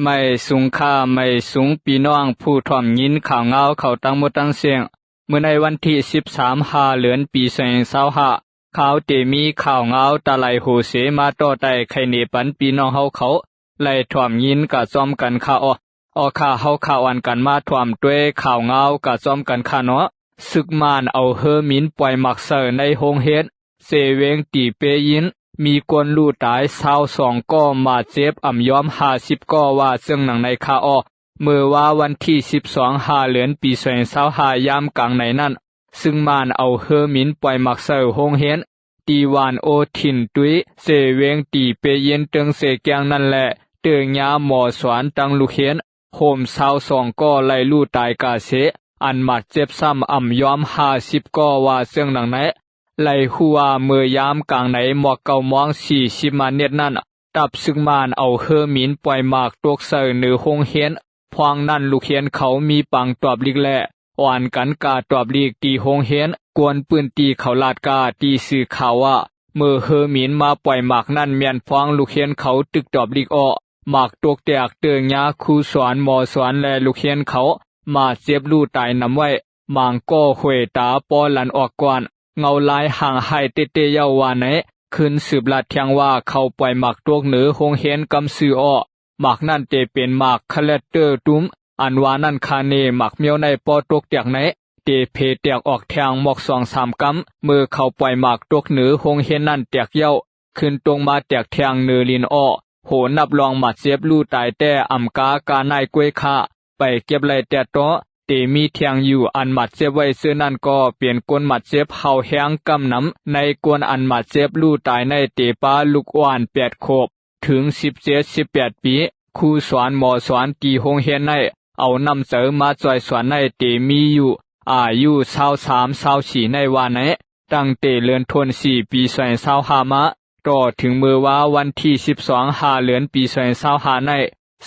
ไม่สูงค่าไม่สูงปีน้องผู้ถ่อมยินข่าวเงาเขาตั้งหมดตั้งเสียงเมื่อในวันที่13เดือนปี2025ข่าวเตมีข่าวเงาตะไลโหเสมาต่อไต่ไข่เนปันปีน้องเฮาเขาไล่ถ่อมยินกะซ้อมกันข่าวข่าเฮาข่าวอันกันมาถ่อมด้วยข่าวเงากะซ้อมกันข่าเนาะศึกมานเอาเฮอมินปล่อยมักเซอร์ในโรงเฮ็ดเสเวงตีเปยินมีคนลู่ตาย22ก็มาเจ็บอ่ำยอม50ก็ว่าซึ่งหนังในคาเมื่อว่าวันที่12เดือนปี2025ยามกลางในนั้นซึ่งมานเอาเฮอมินปล่อยมักเซอร์โรงเฮ็ดตีวานโอทินตุยเสเวงตีเปยินตึงเสแกงนั่นแหละเตืองยาหมอสวนตังลูกเฮ็ดโฮม22ก็ไล่ลู่ตายกาเสอันมาเจ็บซ้ำอ่ำยอม50ก็ว่าซึ่งหนังไหนไล่หัวเมื่อยามกลางในหมอกเก่ามอง40มาเน็ตนั่นตับซึ่งมานเอาเฮอมินปล่อยมากตกเสอเหนือโรงเฮียนพวางนั่นลูกเฮียนเขามีปังตอบลีกแลอ่อนกันกาตอบลีกตีโรงเฮียนกวนปืนตีเขาลาดกาตีสื่อข่าวว่าเมื่อเฮอมินมาปล่อยมากนั่นแม่นพวางลูกเฮียนเขาตึกตอบลีกหมากตกแตกเตืองยาครูสอนหมอสอนและลูกเฮียนเขามาเจ็บลู่ตายนำไว้มางก็หวยตาปอลันออกก่อนเงาลายห่างหายเตเตเยาววานไหนขึ้นสืบลาดเทียงว่าเขาปล่อยหมากตวกเหนือโรงเฮียนกำซื้อหมากนั่นเตเป็นหมากคาเลตเตอร์ตุ้มอันว่านั่นคาเนหมากเมียวในปอตกแตกไหนเตเพแตกออกแทงหมอก2-3กำเมื่อเขาปล่อยหมากตวกเหนือโรงเฮียนนั่นแตกเย้าขึ้นตรงมาแตกแทงเนือลินโหนับรองหมัดเจ็บลู่ตายแต่อำกากานายกวยค่าไปเก็บไหลแต่ต้อเตมีเทียงอยู่อันหมัดเจ็บไว้เสื้อนั่นก็เปลี่ยนกวนหมัดเจ็บเฮาแห้งกำน้ำในกวนอันหมัดเจ็บลู่ตายในเตปาลูกอ่อน8 ขวบถึง17-18 ปีครูสอนหมอสอนตีโรงเรียนในเอานำเสอมาจ่อยสอนในเตมีอยู่อายุ23-24ในวันไหนตั้งเตเลือนทน4 ปี2025มาต่อถึงเมื่อว่าวันที่12เดือนปี2025ใน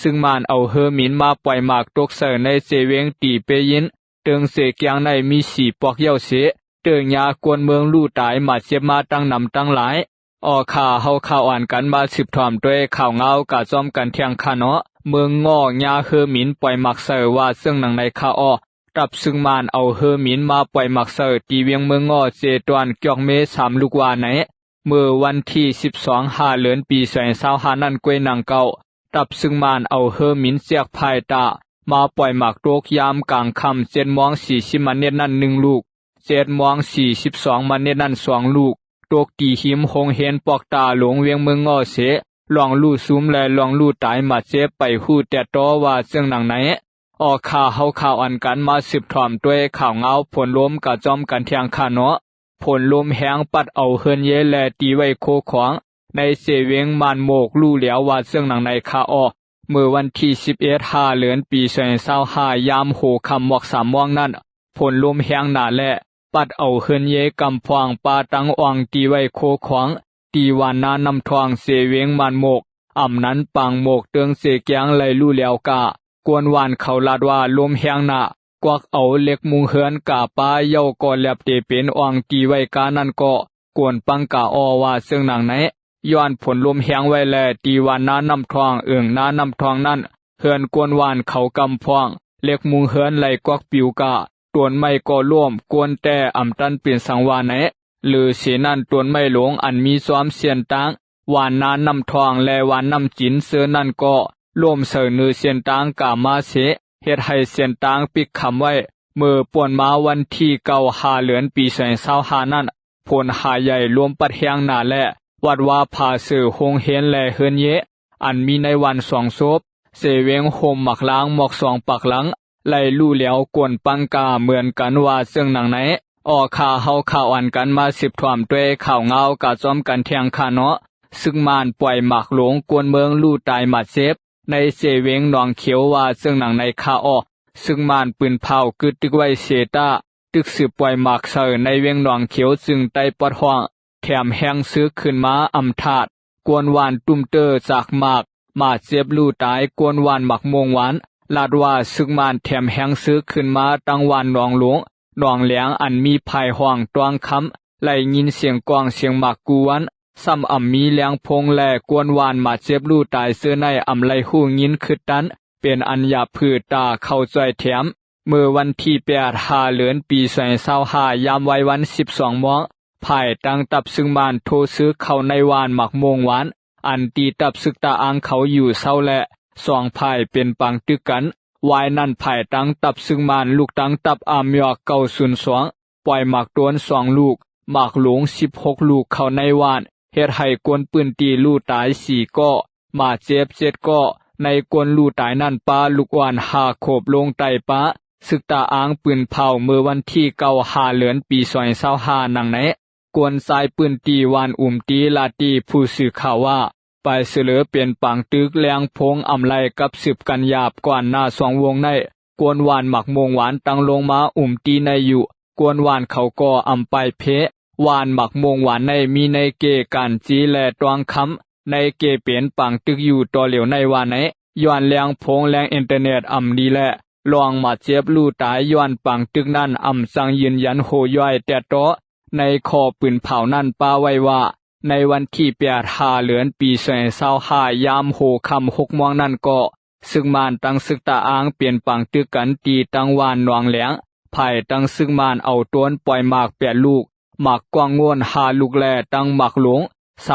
ซึ่งมานเอาเฮอมินมาปล่อยหมากตกเสอในเซเวงตีเปยินเติงเสเกียงในมี4 ปอกเย้าเสเติงยากวนเมืองลู่ตายมาเจ็บมาตั้งนำตั้งหลายข่าเฮาข่าวอ่านกันมาสืบถอมด้วยข่าวเงากะจ้อมกันเทียงคาเนาะเมืองงอยาเฮอมินปล่อยหมากเสอว่าซึ่งหนังในข่าวตับซึ่งมานเอาเฮอมินมาปล่อยหมากเสอตีเวียงเมืองเจตวนเกียกเม3 ลูกว่าไหนเมื่อวันที่12เดือนปี2025นั้นกวยนางเก่าตับซึ่งมานเอาเฮอมินเสียกภายตามาปล่อยหมากโตกยามกลางค่ำ7:40มันเน็ตนั้น1 ลูก7:42มันเน็ตนั้น2 ลูกตกตีหิมโรงเฮียนปอกตาหลวงเวียงเมืองเสลองลู่ซุมและลองลู่ตายมาเจ็บไปหู้แต่ตอว่าซึ่งหนังไหนข่าเฮาข่าวอันกันมาสืบถอมด้วยข่าวเงาผลล้มกะจอมกันเทียงคาเนาะผลลมแห้งปัดเอาเฮินเยและตีไว้โคขวางในเสเวงมานโมกลู่เหลียวว่าซึ่งหนังในคาเมื่อวันที่11เดือนปี2025ยามโหคำหมอก3 ม่วงนั้นผลลมแห้งหนาและปัดเอาเฮินเยกำพวางปาตังอ่องตีไว้โคขวางตีวานนานำทองเสเวงมานโมกนั้นปังโมกเตืองเสเกียงไหลลู่เหลียวกากวนวานเขาลาดว่าลมแห้งหนากวักเอาเล็กมุงเฮือนกาป้าเย้าก่อแลบเตเป็นอ่องตีไว้กานั่นก็กวนปังกาว่าซึ่งหนังไหนย้อนผลลมแห้งไว้แลตีวานน้ำทองน้ำทองนั่นเฮือนกวนวานเขากำพวงเล็กมุงเฮือนไหลกวักปิวกาตวนไม่ก็ร่วมกวนแต่ตันเปลี่ยนสังวาไหนหรือเสนั่นตวนไม่หลงอันมีซ้อมเสียนตังวานน้ำทองและวานน้ำจินเสือนั่นก็ร่วมเสนอเสียนตังกามาเสเฮ็ดให้เสียนตังปิกคำไว้เมื่อป่วนมาวันที่9เดือนปี2025นั้นผลหาใหญ่รวมปัดแหงหนาและวัดว่าพาสื่อโรงเฮียนและเฮินเยอันมีในวัน2 ศพเสเวงโฮมหมักล้างหมอก2 ปักหลังไล่ลู่เหลียวกวนปังกาเหมือนกันว่าซึ่งหนังไหนข่าเฮาข่าวอันกันมาสืบถอมด้วยข่าวเงากะจ้อมกันเทียงคาเนาะซึ่งมานปล่อยหมากหลงกวนเมืองลู่ตายหมัดเซฟในเสเวงหนองเขียวว่าซึ่งหนังในคาซึ่งมานปืนเผากึดตึกไว้เสตาตึกสืบปล่อยหมากเสอในเวียงหนองเขียวจึงไต้ปอดห้องแถมแห้งซื้อขึ้นมาทาดกวนวานตุ้มเตอจากหมากมาเจ็บลู่ตายกวนวานหมักมงหวานลาดว่าซึ่งมานแถมแห้งซื้อขึ้นมาตั้งวานหนองหลวง หนองแหลงอันมีภายห้องตวงคำไหลยินเสียงกวางเสียงหมากกวนซ้ำอ่ำมีแหลงพงแลกวนวานมาเจ็บลู่ตายเสื้อในอ่ำไหลหูยินคืดตันเป็นอันหยาผืดตาเข้าจ่อยแถมเมื่อวันที่8 เดือนปี2025ยามไว้วัน12 โมงภายตั้งตับซึ่งมานโทรซื้อเข้าในวานหมักโมงหวานอันตีตับซึกตาอังเขาอยู่เศร้าและสองภายเป็นปังตึกกันวายนั่นภายตั้งตับซึ่งมานลูกตั้งตับอามยอก902ปล่อยหมักต้น2 ลูกหมักหลง16 ลูกเข้าในวานเฮ็ดให้กวนปืนตีลู่ตาย4 ก้อมาเจ็บ7 ก้อในกวนลู่ตายนั่นปาลูกอ่อน5 โขบลงไตปะศึกตาอ้างปืนเผาเมื่อวันที่9 เดือนปี2025นังไหนกวนสายปืนตีวานตีลาตีผู้สื่อข่าวว่าไปเสลอเป็นปังตึกแรงพงอำไลกับสืบกันหยาบกว่าหน้าสองวงในกวนวานหมักโมงหวานตั้งลงมาตีในอยู่กวนวานเขาก็อำไปเพวานหมักโมงหวานในมีในเกการจีแลตวงคำในเกเปลี่ยนปังตึกอยู่ต่อเหลียวในวานไหนย้อนแรงพงแรงอินเทอร์เน็ตดีแลลองมาเจ็บลู่ตายย้อนปังตึกนั่นสังยืนยันโหย่อยแต่โตในคอปืนเผานั่นป้าไว้ว่าในวันที่8 เดือนปี2025ยามโหคำ6 โมงนั่นก็ซึ่งมานตั้งศึกตาอ้างเปลี่ยนปังตึกกันตีตั้งวานหนองแหลงภายตั้งซึ่งมานเอาต้นปล่อยหมาก8 ลูกหมากกวางง่วน5 ลูกแลตั้งหมากหลง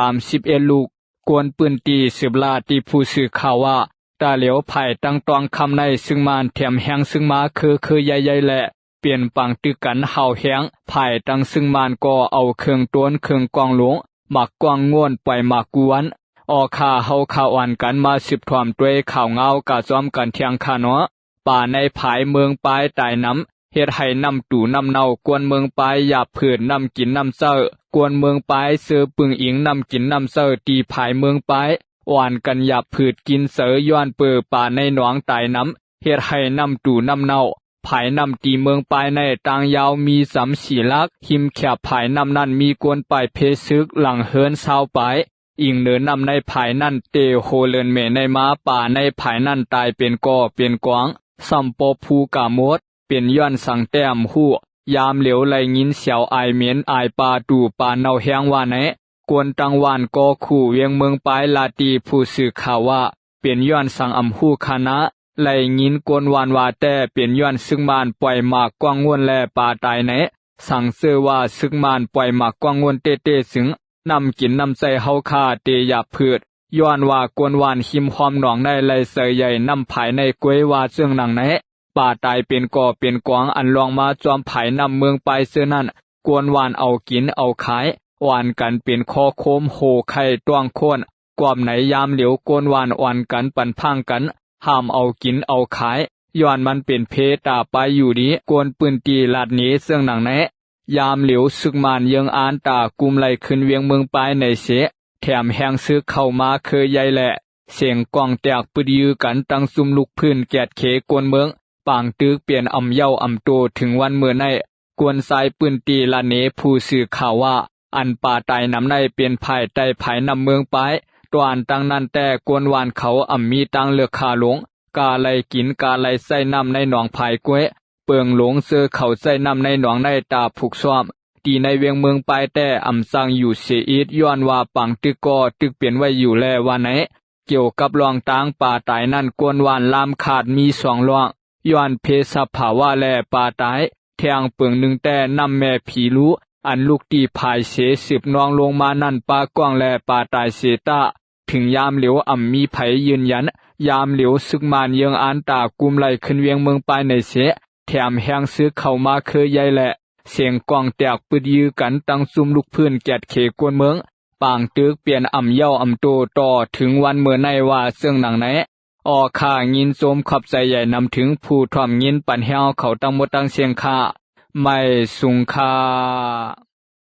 31 ลูกกวนปืนตีสืบลาตีผู้สื่อข่าวว่าตาเหลียวภายตั้งตองคำในซึ่งมานแถมแหงซึ่งมาคือใหญ่ๆแหละเปลี่ยนปังตึกกันเห่าแหงภายตั้งซึ่งมานก็เอาเครื่องต้นเครื่องกวางหลงหมักกวางง่วนปล่อยหมากกวนออข่าเฮาข่าวอ่านกันมาสืบถอมด้วยข่าวเงากะจอมกันเทียงคาเนาะป่าในภายเมืองปลายตายน้ำเฮ็ดให้น้ำตู่น้ำเนากวนเมืองปลายหยาบผืนน้ำกินน้ำเซอกวนเมืองปลายเสือปึงอิงน้ำกินน้ำเซอตีภายเมืองปลายอ่อนกันหยาบผืดกินเสือย้อนเปือป่าในหนองตายน้ำเฮ็ดให้น้ำตู่น้ำเนาภายน้ำตีเมืองปลายในต่างยาวมี3-4 ลักหิมแคบภายน้ำนั้นมีกวนปลายเพซึกหลังเฮินเศร้าปลายอิงเนินนำในภายนั่นเตโฮเลินเมในม้าป่าในภายนั่นตายเป็นก่อเป็นกวางซัมปอภูกามดเป็นย้อนสังแต้มหูยามเหลียวไหลยินเสียวไอเมียนไอปาตูปาเนาแหงว่าไหนกวนตังวานก็ขู่เวียงเมืองปลายลาตีผู้สื่อข่าวว่าเป็นย้อนสังอำหูคณะไหลยินกวนวานว่าแต่เป็นย้อนซึ่งมานปล่อยหมากกวางง่วนแลป่าตายไหนสั่งเสื้อว่าซึ่งมานปล่อยหมากกวางง่วนเตซึ่งนำกินนำใจเฮาคาเตยาพืชย้อนว่ากวนวานหิมหอมหนองในไหลเสยใหญ่นำภายในกวยว่าเจืองหนังไหนป่าตายเป็นก่อเป็นกวางอันลองมาจอมภายนำเมืองไปเสื้อนั่นกวนวานเอากินเอาขายหวานกันเป็นคอโคมโหไข่ต้วงโคนกวามไหนยามเหลียวกวนวานอ่อนกันปันพังกันห้ามเอากินเอาขายย้อนมันเป็นเพตาไปอยู่ดีกวนปืนตีลาดนี้เสื้องหนังไหนยามเหลียวซึกมานยังอ่านตากุมไหลขึ้นเวียงเมืองปลายในเสแถมแหงซึกเข้ามาเคยใหญ่แหละเสียงกองแตกปึดยือกันตั้งซุ่มลุกพื้นแกดเขกวนเมืองปางตึกเปลี่ยนเย้าโตถึงวันเมื่อในกวนสายปืนตีลาเนผู้สื่อข่าวว่าอันป่าตายน้ำในเป็นภายใต้ภายนำเมืองปลายตวนตั้งนั้นแต่กวนวานเขามีตั้งเลือกขาหลงกาไลกินกาไลใส่น้ำในหนองภายกวยเปิงหลงเสือเขาใส่น้ำในหนองในตาผูกซ้อมตีในเวียงเมืองปลายแต่สร้างอยู่เสียอีดย้อนว่าปังตึกก็ตึกเปลี่ยนไว้อยู่แลว่าไหนเกี่ยวกับรองตางป่าตายนั่นกวนวานลามขาดมี2 รองย้อนเพศภาวะแลป่าตายแทงเปิงหนึ่งแต่นำแม่ผีรู้อันลูกตีภายเสสืบนองลงมานั่นป่ากว้างแลป่าตายเสตาถึงยามเหลียวมีไผยืนยันยามเหลียวซึกมานยังอ่านตากุมไหลขึ้นเวียงเมืองปลายในเสแถมแหงซึกเข้ามาเคยใหญ่แหละเสียงกองแตกปึดยือกันตั้งซุ่มลุกพื้นแกดเขกวนเมืองปางตึกเปลี่ยนเย้าโตต่อถึงวันเมื่อในว่าเสื่องหนังไหนออข่ายินโสมขับใจใหญ่นำถึงผู้ถ่อมยินปันแหวเขาตั้งหมดตั้งเสียงค่าไม่สุงค่า